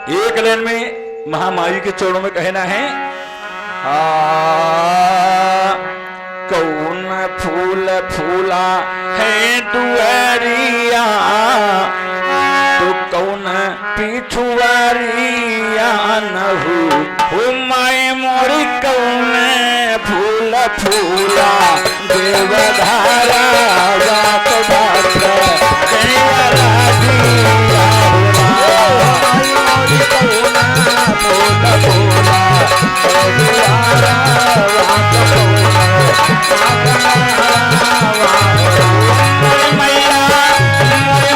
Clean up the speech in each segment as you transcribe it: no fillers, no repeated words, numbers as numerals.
एक लाइन में महामाई के चरणों में कहना है, कौन फूल फूला है दुआरिया, तो कौन पिछुआरिया नहु माए मोरी, कौन फूल फूला देवधारा रात बात देवरा दिया मोरी, कौन फूल फूला देवधारा रात मैया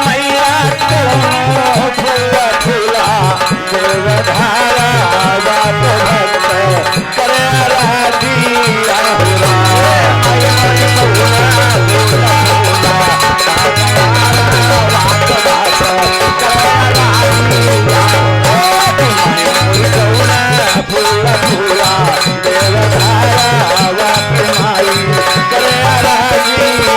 मैया कौन फूल फूला देवधारा रात भक्त करे राधिया फूला फूला देवधारा रात माई करे राधिया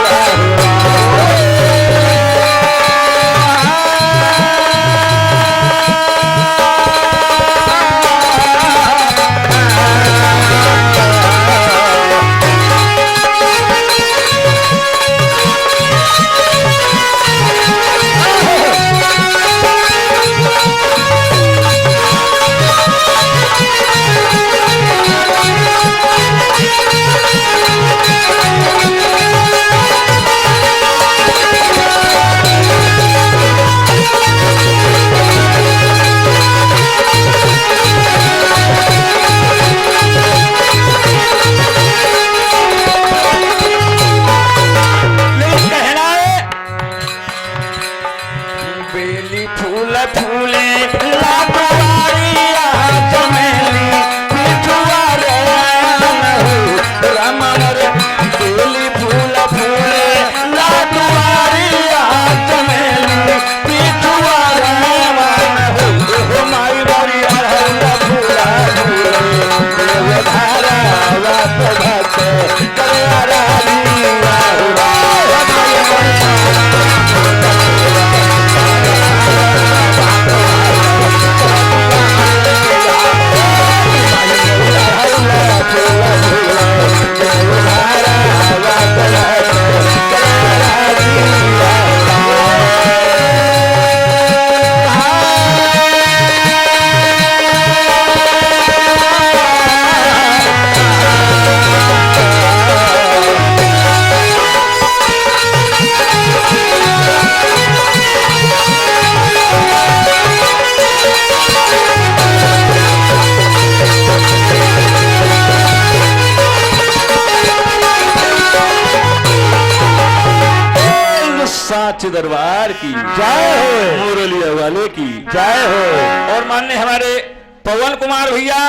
साचे दरबार की जय हो, मुरलिया वाले की जय हो। और माननीय हमारे पवन कुमार भैया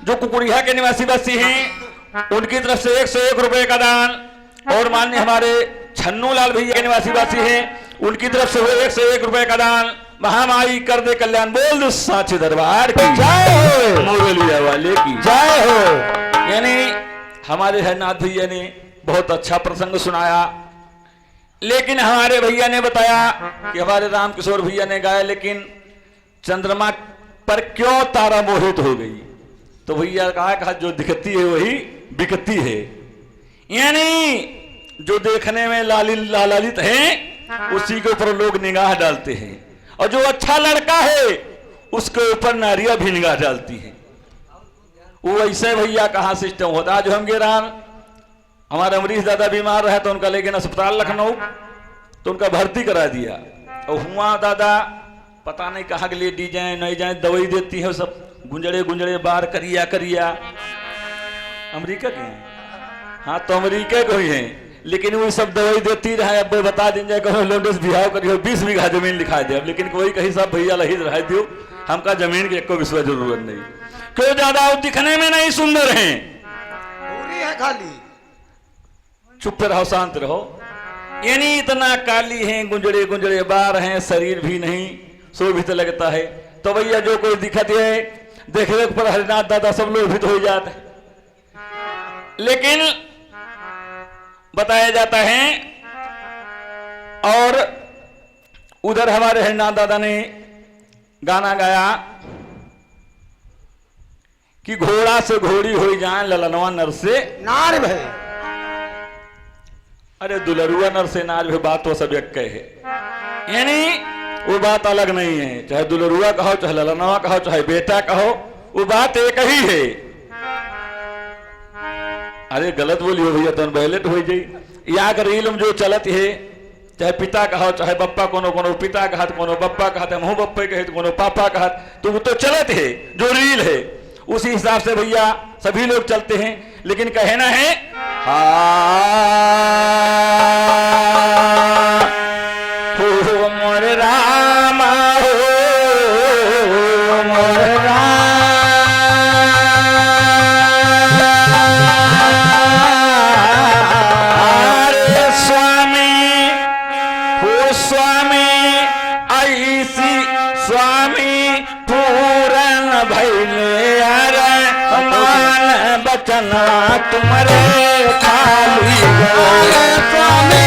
जो कुकुड़िया के निवासी बस्ती हैं, उनकी तरफ से 101 रुपए का दान। और माननीय हमारे छन्नू लाल भैया के निवासी बस्ती हैं, उनकी तरफ से हुए 101 रुपए का दान। महामाई कर दे कल्याण, बोल दो साचे दरबार की जय हो, मुरलिया वाले की जय हो। यानी हमारे हरनाथ भैया ने बहुत अच्छा प्रसंग सुनाया, लेकिन हमारे भैया ने बताया कि हमारे रामकिशोर भैया ने गाया, लेकिन चंद्रमा पर क्यों तारा मोहित हो गई। तो भैया कहा जो दिखती है वही बिकती है, यानी जो देखने में लालित है उसी के ऊपर लोग निगाह डालते हैं, और जो अच्छा लड़का है उसके ऊपर नारियां भी निगाह डालती हैं। वो ऐसे भैया कहाँ सिस्टम होता है। जो हम गिरान हमारे अमरीश दादा बीमार रहे तो उनका लेकिन अस्पताल लखनऊ, तो उनका भर्ती करा दिया। और हुआ दादा पता नहीं कहाँ के लिए दी जाए नहीं जाए, दवाई देती है सब गुंजड़े गुंजड़े बार करिया करिया। अमेरिका के हैं, हाँ तो अमेरिका को ही है, लेकिन वो सब दवाई देती रहे। अब बता दिन जाए कहो लोडेस बिहाव करियो 20 बीघा जमीन लिखा दे, लेकिन कोई कहीं सब भैया लही रह दियो, हमका जमीन की एको विश्वास जरूरत नहीं। क्यों ज्यादा दिखने में नहीं सुंदर है, पूरी है खाली। चुप रहो, शांत रहो। यानी इतना काली हैं, गुंजड़े गुंजड़े बार हैं, शरीर भी नहीं शोभित लगता है। तो भैया जो कोई दिखत है देखने पर हरिनाथ दादा सब लोग भीत हो जाते हैं। लेकिन बताया जाता है, और उधर हमारे हरिनाथ दादा ने गाना गाया कि घोड़ा से घोड़ी हो जाए ललनवा नर से नार भय। अरे दुलरुआ नर से नार भी बात तो सब एक है, यानी वो बात अलग नहीं है। चाहे दुलरुआ कहो, चाहे ललनवा कहो, चाहे बेटा कहो, वो बात एक ही है। अरे गलत बोलियो भैया तो बैलेट हो जाई। या कर इल्म जो चलत है, चाहे पिता कहो चाहे बप्पा, कोनो कोनो पिता कहत, कोनो बप्पा कहत, हमहू बप्पे कहत, कोनो पापा कहत, तो वो तो चलत है जो रील है, उसी हिसाब से भैया सभी लोग चलते हैं। लेकिन कहना है हो मोर रामा हो मोर बचना तुम्हारे खाली स्वामी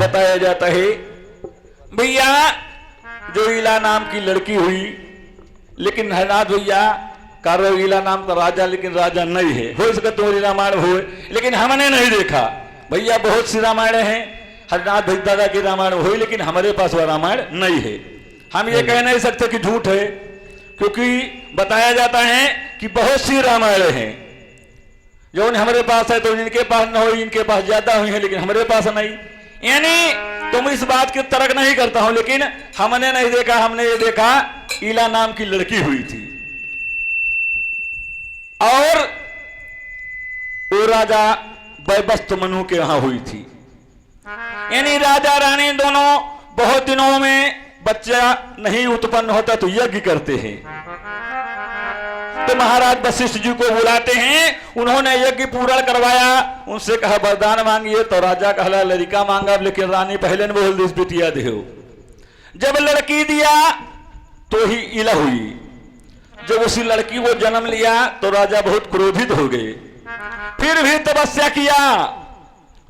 बताया जाता है भैया जो ईला नाम की लड़की हुई, लेकिन हरनाथ भैया कारो ईला नाम का राजा, लेकिन राजा नहीं है। हो सके तो रामायण हो, लेकिन हमने नहीं देखा भैया। बहुत सी रामायण है, हरनाथ भैया दादा की रामायण हुई, लेकिन हमारे पास वह रामायण नहीं है। हम ये कह नहीं सकते कि झूठ है, क्योंकि बताया जाता है कि बहुत सी रामायण है जो हमारे पास है, तो इनके पास न हो, इनके पास ज्यादा हुई है, लेकिन हमारे पास नहीं। यानी तुम इस बात की तर्क नहीं करता हूं, लेकिन हमने नहीं देखा। हमने ये देखा ईला नाम की लड़की हुई थी और वो राजा वैबस्त मनु के यहां हुई थी। यानी राजा रानी दोनों बहुत दिनों में बच्चा नहीं उत्पन्न होता तो यज्ञ करते हैं। तो महाराज वशिष्ठ जी को बुलाते हैं, उन्होंने यज्ञ पूर्ण करवाया, उनसे कहा वरदान मांगिए, तो राजा कहला लड़का मांगा, लेकिन रानी पहले ने बोल दी बिटिया दे। जब लड़की दिया तो ही इला हुई। जब उसी लड़की को जन्म लिया तो राजा बहुत क्रोधित हो गए, फिर भी तपस्या किया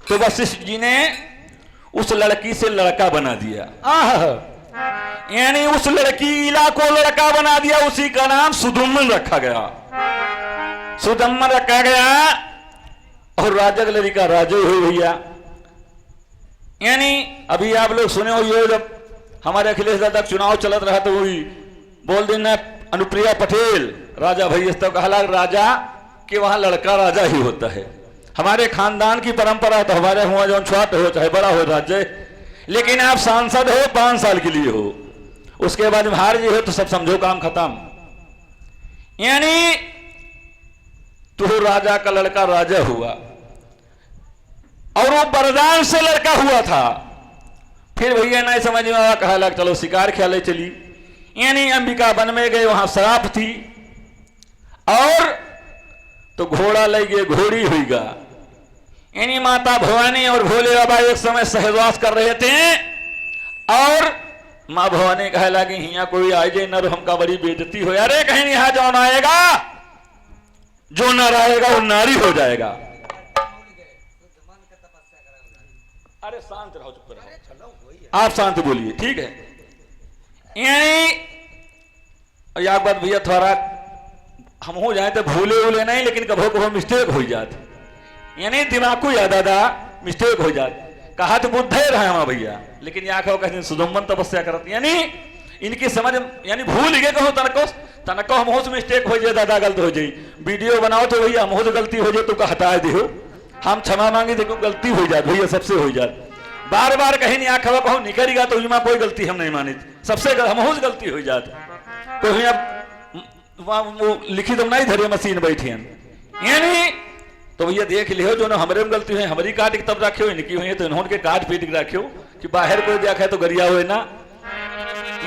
तो वशिष्ठ जी ने उस लड़की से लड़का बना दिया। यानी उस लड़की इला को लड़का बना दिया, उसी का नाम सुदम्मन रखा गया। सुदम्मन रखा गया और राजा की लड़का राजा हुई भैया। यानी अभी आप लोग सुने हो, ये जब हमारे अखिलेश दादा चुनाव चलत रहा तो वही बोल देना अनुप्रिया पटेल राजा भैया, तो कहला राजा कि वहां लड़का राजा ही होता है। हमारे खानदान की परंपरा, तो हमारे हुआ जो छोटा हो चाहे बड़ा हो राज्य, लेकिन आप सांसद हो 5 साल के लिए हो, उसके बाद हार जी हो तो सब समझो काम खत्म। यानी तो राजा का लड़का राजा हुआ और वो वरदान से लड़का हुआ था। फिर भैया नहीं समझ में आया, कहा लग चलो शिकार खेले चली। यानी अंबिका वन में गए, वहां शराब थी और तो घोड़ा ले गए, घोड़ी हुईगा। यानी माता भवानी और भोले बाबा एक समय सहवास कर रहे थे और माँ भवानी कहे लगी हिया कोई आए जे नर हमका बड़ी बेइज्जती हो। अरे कहीं यहाँ जौन आएगा, जो नर आएगा वो नारी हो जाएगा। अरे शांत रहो, चुप रहो, आप शांत बोलिए, ठीक है। यानी एक बात भैया थोड़ा हम हो जाए तो भूले उले नहीं, लेकिन कभो कभो मिस्टेक हो जाती। यानी दिमाग को याद आदा मिस्टेक हो जाती। कहा तो बुद्ध रहा भैया, लेकिन यहाँ कहो कहते सुदम्मन तपस्या करती। यानी इनकी समझ यानी भूल गए कहो तनको हमहो से मिस्टेक हो जाए, दादा गलत हो जाए, वीडियो बनाओ तो भैया हमहो से गलती हो जाए तो हटा दो, हम क्षमा मांगे देखो गलती हो जाए भैया, सबसे हो जाए, बार बार कहीं नहीं आखवा कहो निकलेगा तो इमा कोई गलती हम नहीं मानी, सबसे हमहो से गलती हो जाती, कोई अब वो लिखी तो नहीं धरे मशीन बैठी यानी तो भैया देख लियो जो ना हमारे में गलती हुई हमारी काट के तब रखे हो, इनकी हुई है तो इन्होंने के काट पीट के रखे हो कि बाहर कोई देखा है तो गरिया हुए ना,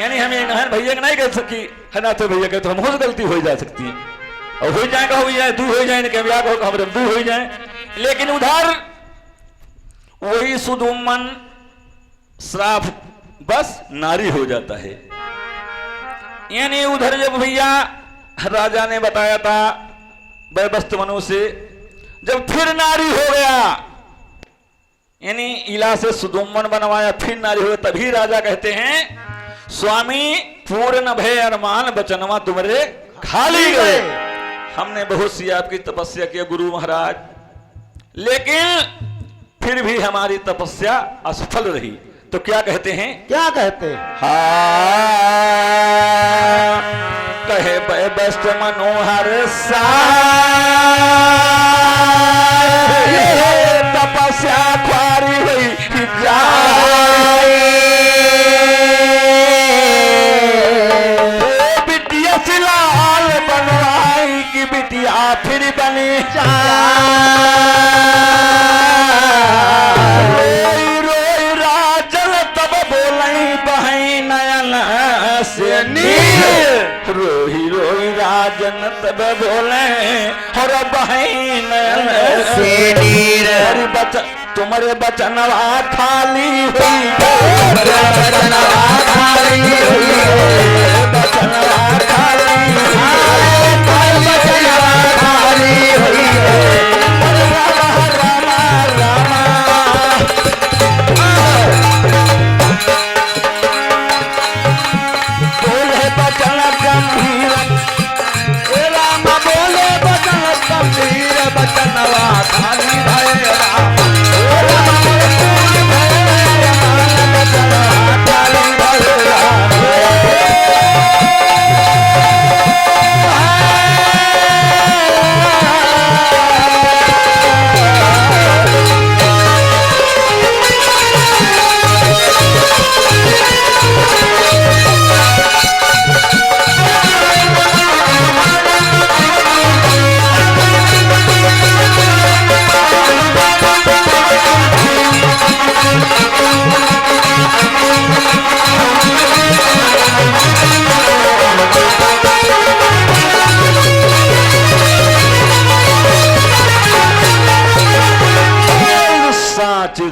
यानी हमें नहन भैया नहीं कह सकी है ना, तो भैया कहे तो हम गलती हो जा सकती है और हो जाए कहो भैया दू हो जाए क्या कहो हमारे दू हो जाए, लेकिन उधर वही सुदुम्मन श्राप बस नारी हो जाता है। यानी उधर जब भैया राजा ने बताया था वैवस्त मनु से, जब फिर नारी हो गया यानी इला से सुदुम्मन बनवाया फिर नारी हो गया, तभी राजा कहते हैं स्वामी पूर्ण भय अरमान बचनवा तुम्हारे खाली गए, हमने बहुत सी आपकी तपस्या की गुरु महाराज, लेकिन फिर भी हमारी तपस्या असफल रही, तो क्या कहते हैं, क्या कहते हैं? कहे वैवस्त मनोहर सा तपस्या ख्वारी हुई बिटिया सिलाल बनवाई की बिटिया फिर बनी रोई राजल तब बोलई बहई नयन से नीर, रोही रोई राजन तब बोले और बहई नयन से नीर, तुम्हारे बचनवा खाली हुई, बचनवा खाली हुई, बचनवा खाली हुई, बचनवा खाली हुई, रामा रामा बोले बचन गंभीर, रामा बोले बचन गंभीर, बचनवा खाली भय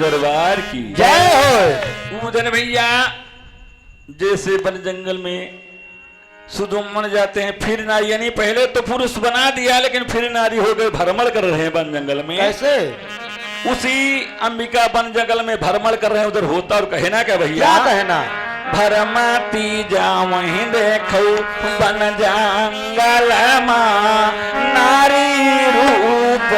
दरबार की जय हो। उधर भैया जैसे वन जंगल में सुदुम्मन जाते हैं फिर नारी, यानी पहले तो पुरुष बना दिया लेकिन फिर नारी हो गए, भ्रमण कर रहे हैं वन जंगल में, कैसे? उसी अंबिका वन जंगल में भ्रमण कर रहे हैं, उधर होता और कहना क्या भैया, क्या कहना? भरमाती जावहीं देखो वन जंगल मां नारी रूप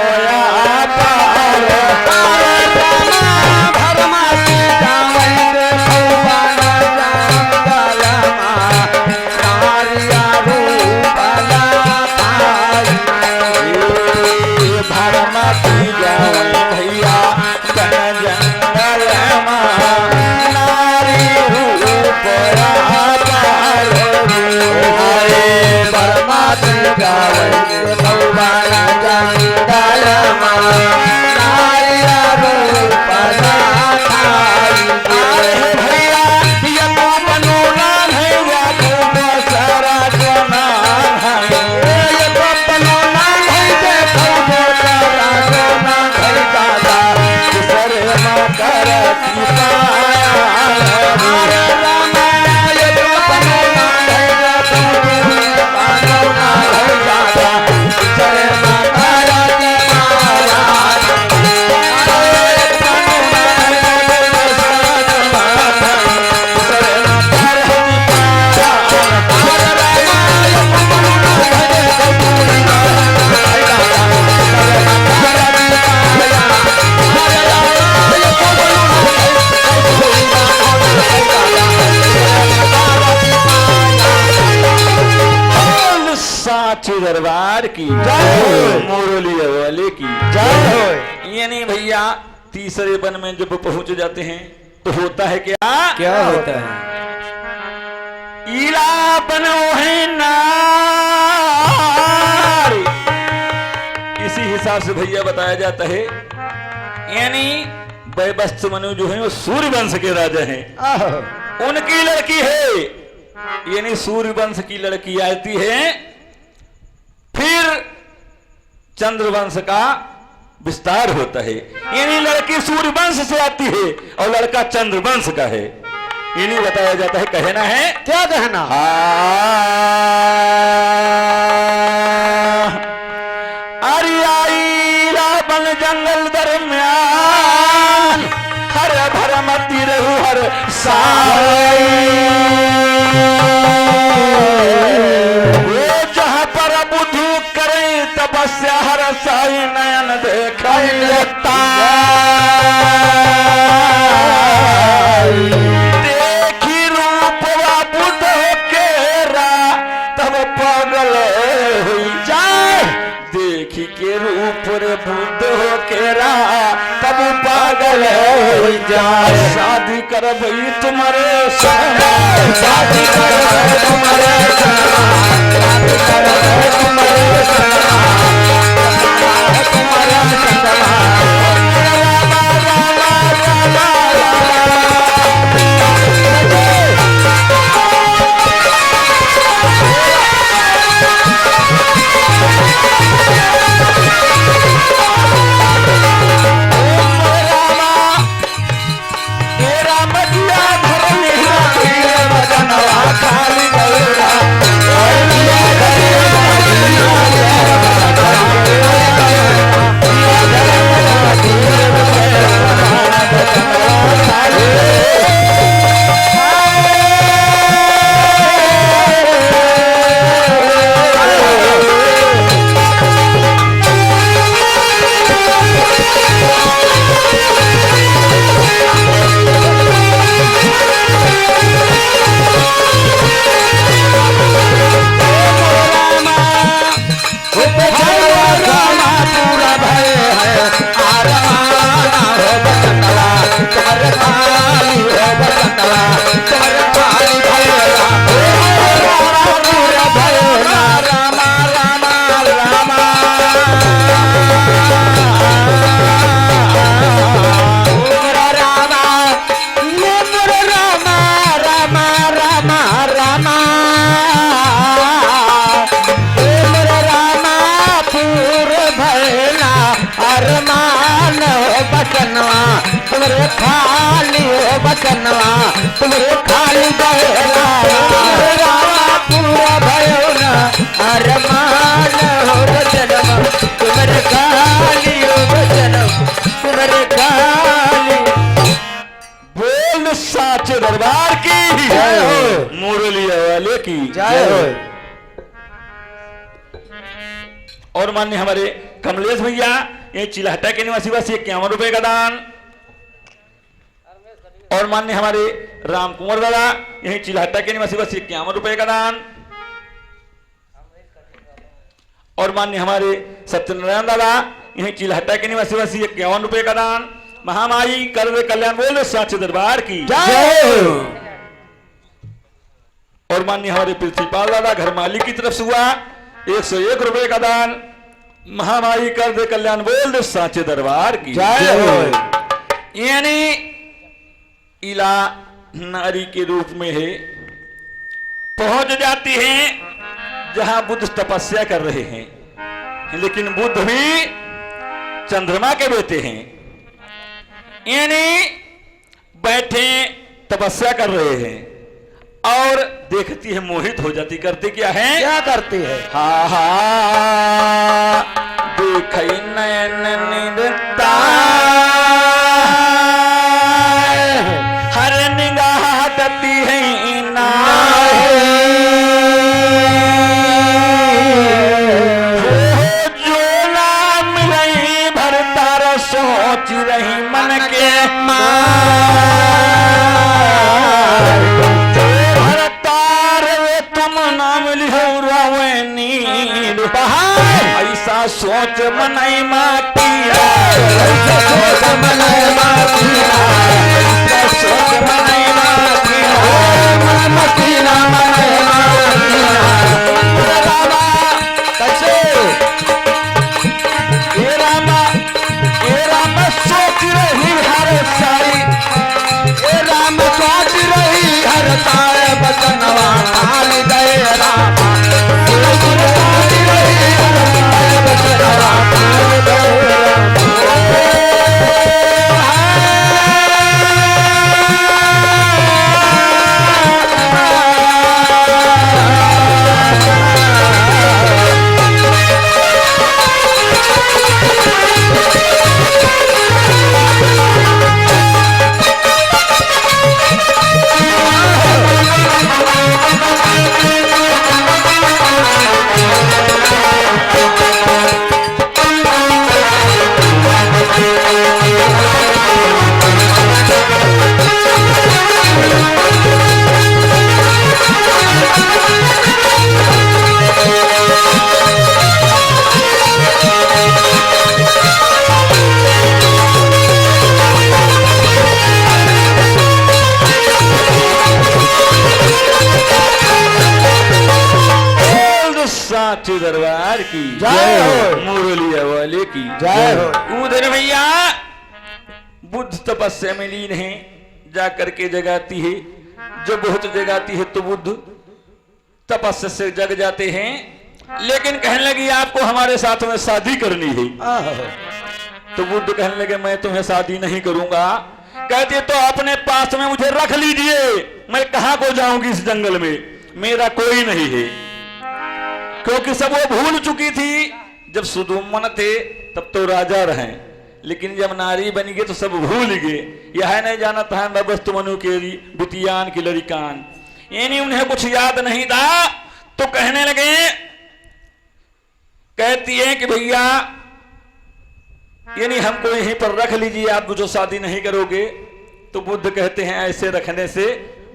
साक्षी दरबार की जय। मुरली वाले की जय। यानी भैया तीसरे वन में जब पहुंच जाते हैं तो होता है क्या? क्या होता है? ईला बनो है नार। इसी हिसाब से भैया बताया जाता है, यानी वैवस्त्र मनु जो है वो सूर्य वंश के राजा हैं, उनकी लड़की है, यानी सूर्य वंश की लड़की आती है, फिर चंद्रवंश का विस्तार होता है। यानी लड़की सूर्य वंश से आती है और लड़का चंद्रवंश का है। इन्हीं बताया जाता है, कहना है क्या कहना? अरियाई रावण जंगल दरम्यान हर भर मती रहू हर साई। वो जहां पर बुद्धू करे तपस्या हर साई नयन देखा देखी रूपवा बुद्ध केरा तब पागल हुई जाए। देखी के रूप रे बुद्ध केरा तब पागल हुई जाए। शादी कर भई तुम्हारे संग, शादी कर तुम्हारे संग, शादी कर तुम्हारे संग, तुम्हारे संग। तुमरे खाली हो बचनवा, तुमरे खाली बहला पूरा भयो न अरमान हो बचनवा, तुमरे खाली हो बचनवा, तुमरे खाली। बोल साचे दरबार की जय हो, मुरली वाले की जय हो। और मान्य हमारे कमलेश भैया ये चिलहटा के निवासी वासी 51 रुपए का दान। और मान्य हमारे राम कुंवर दादा यही चिलहटा के निवासी वासी 51 रुपए का दान। और मान्य हमारे सत्यनारायण दादा यही चिलहटा के निवासी वासी 51 रुपए का दान। महामाई कर दे कल्याण बोल साचे दरबार की जय हो। और मान्य हमारे प्रिंसिपाल दादा घर मालिक की तरफ से हुआ 101 रुपए का दान। महामाई कर दे कल्याण बोल दे साचे दरबार की जय हो। यानी इला नारी के रूप में है, पहुंच जाती है जहां बुद्ध तपस्या कर रहे हैं, लेकिन बुद्ध भी चंद्रमा के बेटे हैं। यानी बैठे तपस्या कर रहे हैं और देखती है मोहित हो जाती। करती क्या है? क्या करती है? हा हा देख नयन निरता हर निगाह दती है ना जो ना मिलई भरता रो सोच रही मन के तुम नाम लिहो नी ऐसा सोच मनई माटी ऐसा सोच मनई माटी ऐसा सोच मनई माटी मकीना मनई माटी रामा कैसे ए रामा सोच रही हर साई ए राम सोच रही हर तार बचनवा ठान दे रामा सोच रही हर तार बचनवा ठान दे साचे दरबार की जय हो। मुरलिया वाले की जय हो। उधर भैया बुद्ध तपस्या में लीन है, जा करके जगाती है। जब बहुत जगाती है तो बुद्ध तपस्या से जग जाते हैं, लेकिन कहने लगी आपको हमारे साथ में शादी करनी है। तो बुद्ध कहने लगे मैं तुम्हें शादी नहीं करूंगा। कहते तो अपने पास में मुझे रख लीजिए, मैं कहां को जाऊंगी इस जंगल में, मेरा कोई नहीं है। क्योंकि सब वो भूल चुकी थी। जब सुदुम्मन थे तब तो राजा रहे, लेकिन जब नारी बन गए तो सब भूल गए। यह नहीं जाना था नबस्तु मनु केरी बुतियान की लड़िकान, यानी उन्हें कुछ याद नहीं था। तो कहने लगे, कहती है कि भैया यानी हमको यहीं पर रख लीजिए, आप जो शादी नहीं करोगे। तो बुद्ध कहते हैं ऐसे रखने से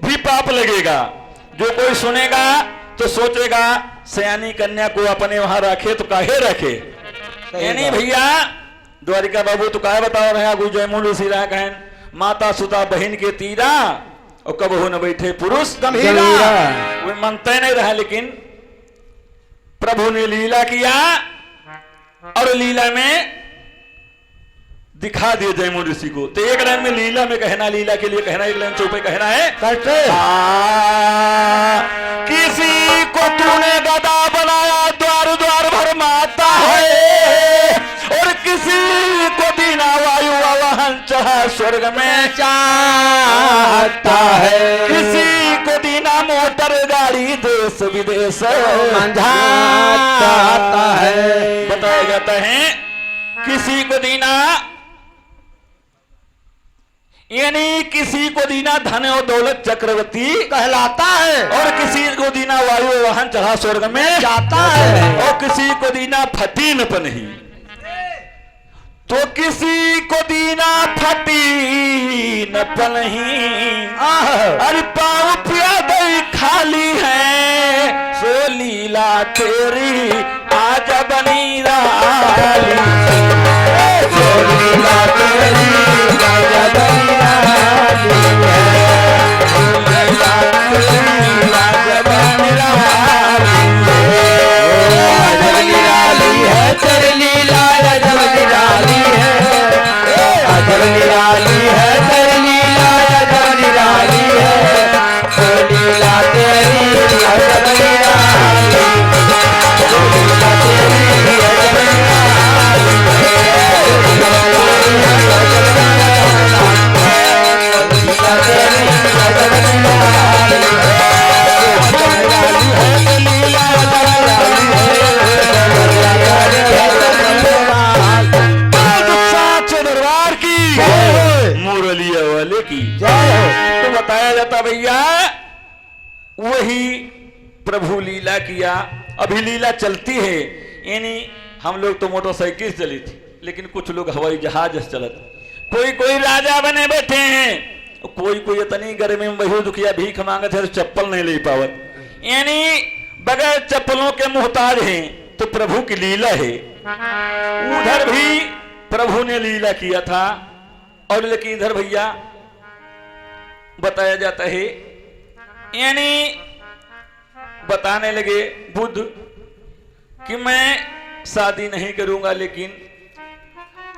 भी पाप लगेगा। जो कोई सुनेगा तो सोचेगा सयानी कन्या को अपने वहां रखे तो काहे रखे। यानी भैया द्वारिका बाबू तो काहे बताओ रहे गुरु जयमुल सिरा कहन माता सुता बहन के तीरा और कब हो न बैठे पुरुष गंभीरा। वो मानते नहीं रहा, लेकिन प्रभु ने लीला किया और लीला में दिखा दिए जयमुल ऋषि को। तो एक लाइन में लीला में कहना, लीला के लिए कहना, एक लाइन चौपे कहना है कैसे किसी को तूने गदा बनाया द्वार द्वार भर माता है, और किसी को बिना वायु वाहन चढ़ा स्वर्ग में चाहता है, किसी को बिना मोटर गाड़ी देश विदेश मंझाता है। बताया जाता है किसी को दीना यानी किसी को दीना धन और दौलत चक्रवर्ती कहलाता है, और किसी को दीना वायु वाहन चढ़ा स्वर्ग में जाता है, और किसी को दीना फटीन पनही। तो किसी को दीना फटीन पनही, अरे पाँव पिया दई खाली है, सो लीला तेरी आज बनी राली, सो लीला तेरी आज बनी राली है, लीला तेरी आज बनी राली है, तेरी लीला अजब निराली है, अजब निराली है, तेरी लीला अजब निराली है, तेरी लीला तेरी अजब निराली, लीला तेरी अजब निराली है, लीला तेरी अजब निराली मुरलिया वाले की। तो बताया जाता भैया वही प्रभु लीला किया। अभी लीला चलती है, यानी हम लोग तो मोटरसाइकिल चली थी, लेकिन कुछ लोग हवाई जहाज चलत। कोई कोई राजा बने बैठे हैं, कोई कोई इतनी गर्मी में बहु दुखिया भीख मांगत है तो चप्पल नहीं ले पावत, यानी बगैर चप्पलों के मोहताज हैं। तो प्रभु की लीला है। उधर भी प्रभु ने लीला किया था, और लेकिन इधर भैया बताया जाता है, यानी बताने लगे बुद्ध कि मैं शादी नहीं करूंगा, लेकिन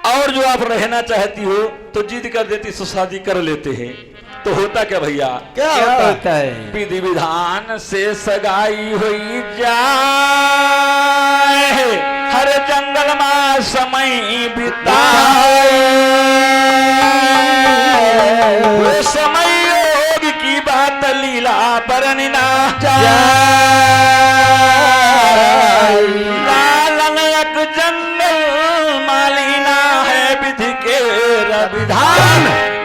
और जो आप रहना चाहती हो तो जिद कर देती तो शादी कर लेते हैं। तो होता क्या भैया, क्या होता है? विधि विधान से सगाई हुई जाए, हर जंगल में समय बिताए, वो समय योग की बात लीला बरनना लालन एक जंगल मालिना है, विधि के विधान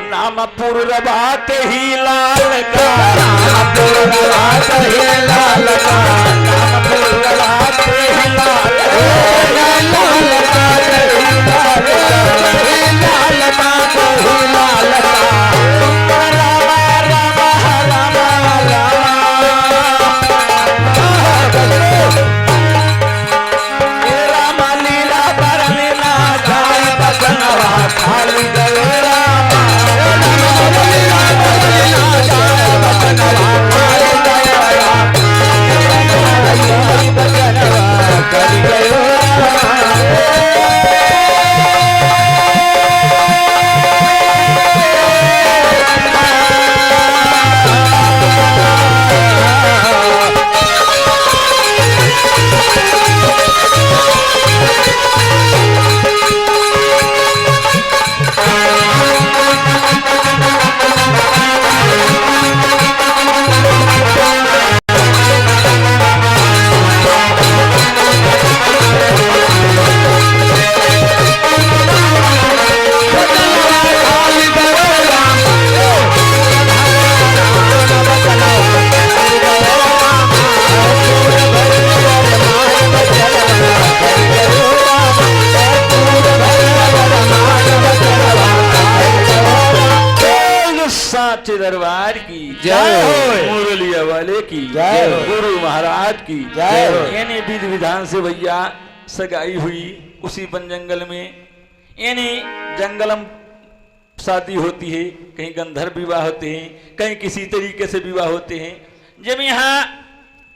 नाम पूर्वबात ही लाल का, नाम पूर्वबात ही लाल का, नाम पूर्वबात ही लाल का, लाल का लाल का लाल का दरबार की जय हो, मुरलिया वाले की जय हो, गुरु महाराज की जय हो। यानी विधि विधान से भैया सगाई हुई उसी वन जंगल में, यानी जंगलम शादी होती है, कहीं गंधर्व विवाह होते हैं, कहीं किसी तरीके से विवाह होते हैं। जब यहाँ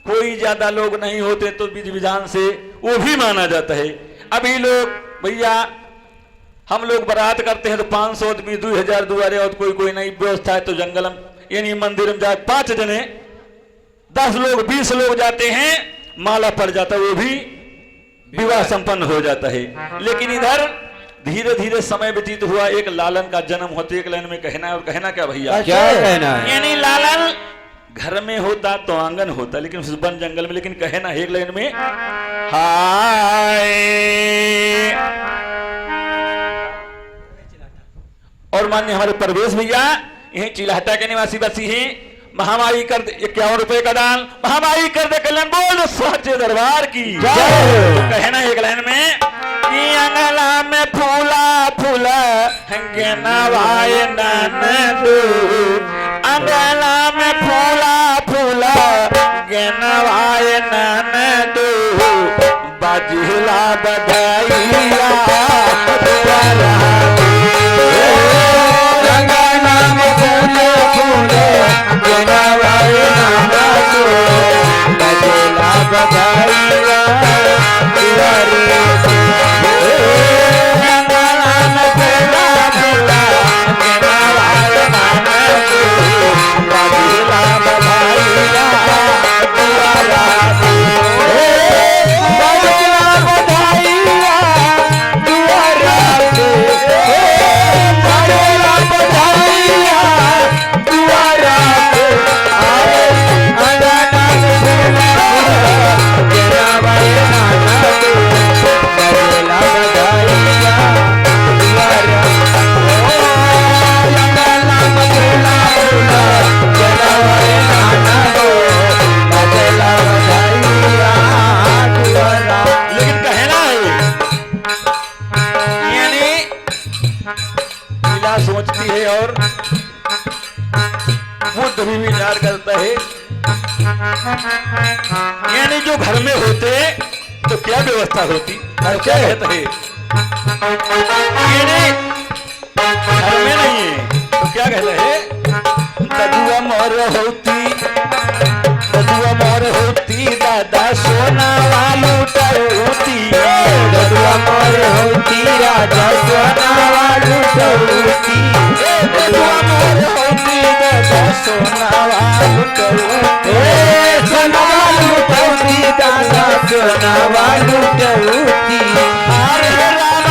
कोई ज्यादा लोग नहीं होते तो विधि विधान से वो भी माना जाता है। अभी लोग भैया हम लोग बारात करते हैं तो 500 आदमी 2000 दुआरे, और कोई नई व्यवस्था है तो जंगलम यानी मंदिर में जाए 5 जने 10 लोग 20 लोग जाते हैं, माला पड़ जाता है, वो भी विवाह संपन्न हो जाता है। लेकिन इधर धीरे धीरे समय व्यतीत हुआ, एक लालन का जन्म होते, एक लाइन में कहना है, और कहना क्या भैया, क्या कहना है? यानी लालन घर में होता तो आंगन होता, लेकिन उस वन जंगल में, लेकिन कहना एक लाइन में हाय। और मान्य हमारे परवेश भैया यही चिल्लाहटा के निवासी बसी हैं। महामारी कर दे 51 रुपए का दान, महामारी कर दे कल्याण, बोल सच्चे दरबार की जय। तो कहना एक लाइन में कि अंगला में फूला फूला नवाय ननदू, अंगला में फूला फूला नवाय ननदू, बजला बधाइया व्यवस्था होती। अच्छा। क्या कहते हैं घर में नहीं है तो क्या कहते हैं ददुआ मोर होती, ददुआ मोर होती दादा सोना वालू टूटी, ददुआ मोर होती राजा सोना वालू टूटी, ददुआ मोर होती दादा सोना वालू टूटी, सोना वालू टूटी दादा सोना वालू टूटी। अरे रामा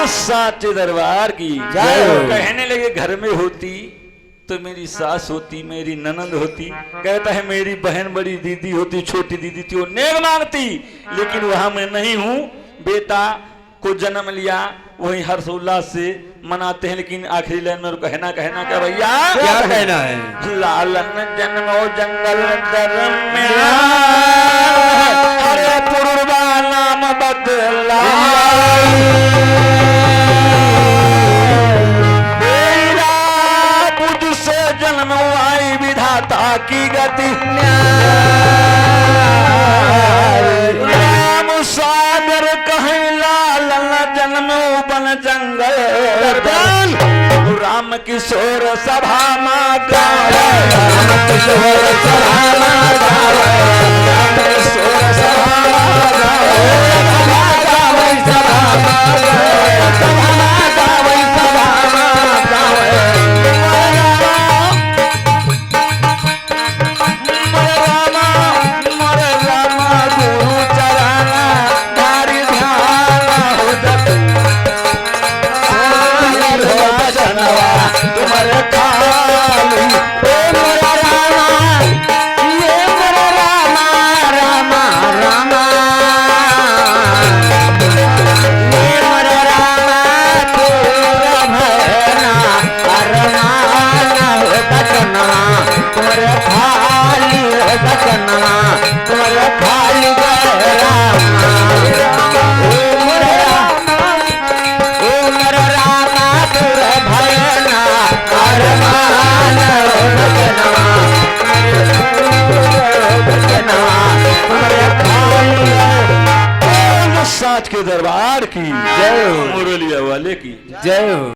साचे दरबार की जय हो। कहने लगे घर में होती तो मेरी सास होती, मेरी ननंद होती, कहता है मेरी बहन बड़ी दीदी होती, छोटी दीदी थी, वो नेक मांगती, लेकिन वहां मैं नहीं हूं। बेटा को जन्म लिया वही हर्षोल्लास से मनाते हैं, लेकिन आखिरी लाइन में कहना क्या भैया, क्या कहना है? लालन जन्मो जंगल दरम्या हरे पूर्वा नाम बदला, मेरा बुध से जन्म आई विधाता की गति, राम सागर कहे लालन जन्मो बन जंगल, राम किशोर सभा मा गावे, राम किशोर सभा मा गावे,